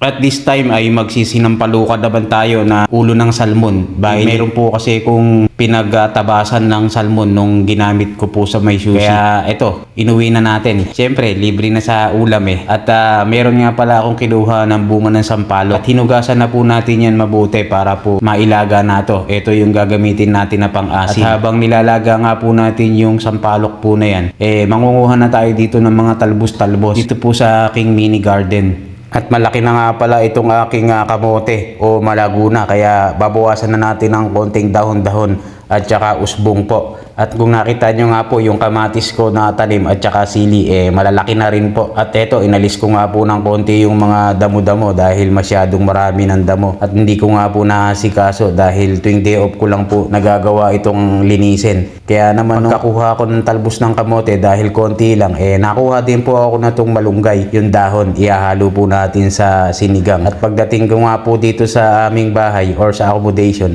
At this time ay magsisinampalukan naman tayo na ulo ng salmon. Meron po kasi kung pinagtabasan ng salmon nung ginamit ko po sa may sushi. Kaya ito, inuwi na natin. Siyempre, libre na sa ulam eh. At meron nga pala akong kinuha ng bunga ng sampalok. At hinugasan na po natin yan mabuti para po mailaga na to. Ito yung gagamitin natin na pang-asin. At habang nilalaga nga po natin yung sampalok po na yan, mangunguha na tayo dito ng mga talbos-talbos. Dito po sa aking mini garden. At malaki na nga pala itong aking kamote o malaguna, kaya babawasan na natin ng konting dahon-dahon at saka usbong po. At kung nakita nyo nga po yung kamatis ko na tanim at saka sili, malalaki na rin po. At eto, inalis ko nga po ng konti yung mga damo-damo dahil masyadong marami ng damo. At hindi ko nga po nasikaso dahil tuwing day off ko lang po nagagawa itong linisin. Kaya naman pagkakuha ko ng talbos ng kamote dahil konti lang, nakuha din po ako na itong malunggay. Yung dahon, ihahalo po natin sa sinigang. At pagdating ko nga po dito sa aming bahay or sa accommodation,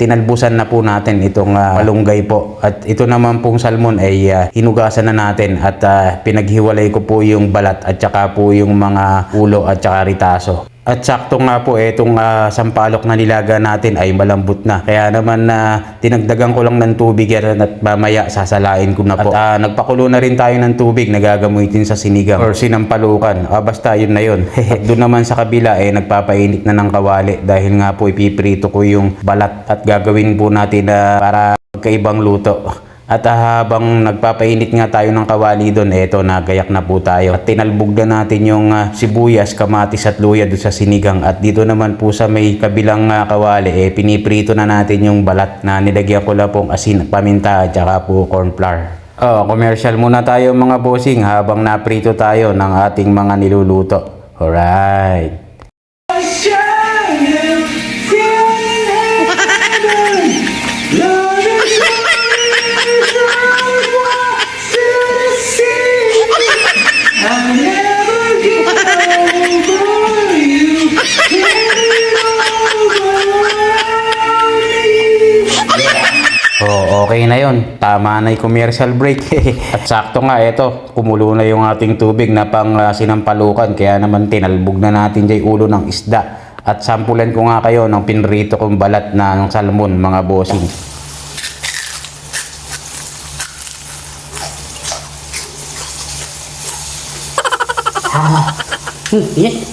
tinalbusan na po natin itong malunggay po. At ito naman pong salmon ay hinugasan na natin at pinaghiwalay ko po yung balat at saka po yung mga ulo at saka ritaso. At sakto nga po itong sampalok na nilaga natin ay malambot na. Kaya naman tinagdagan ko lang ng tubig yan at mamaya sasalain ko na po. At nagpakulo na rin tayo ng tubig na gagamitin sa sinigang or sinampalukan. Basta yun na yun. At doon naman sa kabila nagpapainit na ng kawali dahil nga po ipiprito ko yung balat at gagawin po natin para magkaibang luto. At habang nagpapainit nga tayo ng kawali doon, eto nagayak na po tayo. At tinalbog na natin yung sibuyas, kamatis at luya doon sa sinigang. At dito naman po sa may kabilang kawali, piniprito na natin yung balat na nilagyan ko lang pong asin, paminta at saka po corn flour. Commercial muna tayo mga bossing habang naprito tayo ng ating mga niluluto. Alright. Okay na yon. Tama na yung commercial break. At sakto nga ito, kumulo na yung ating tubig na pang sinampalukan. Kaya naman tinalbog na natin dyan ulo ng isda. At sampulan ko nga kayo ng pinrito kong balat na ng salmon mga bossing. Yes.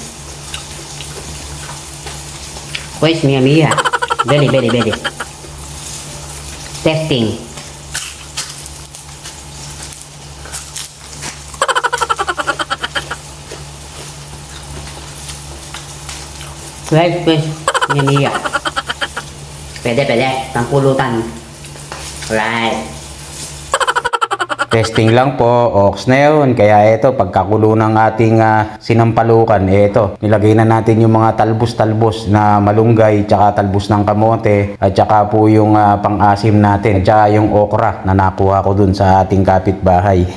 Pues mi amiga. Very, very, very. Testing. Pues mi amiga. Pwede, pangpulutan. Alright. Testing lang po, ox na yun. Kaya ito, pagkakulo ng ating sinampalukan, ito, nilagay na natin yung mga talbos-talbos na malunggay, tsaka talbos ng kamote, at tsaka po yung pang-asim natin, at tsaka yung okra na nakuha ko dun sa ating kapitbahay.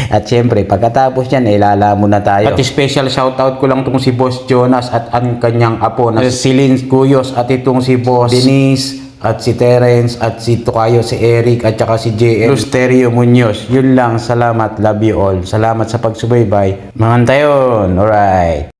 At syempre, pagkatapos yan, ilalamo na tayo. At special shoutout ko lang tong si Boss Jonas at ang kanyang apo na si Lynn Cuyos at itong si Boss Denise, at si Terence, at si Tokayo, si Eric, at saka si JM Lusterio Munoz. Yun lang, salamat, love you all. Salamat sa pagsubaybay. Mga tayon, alright.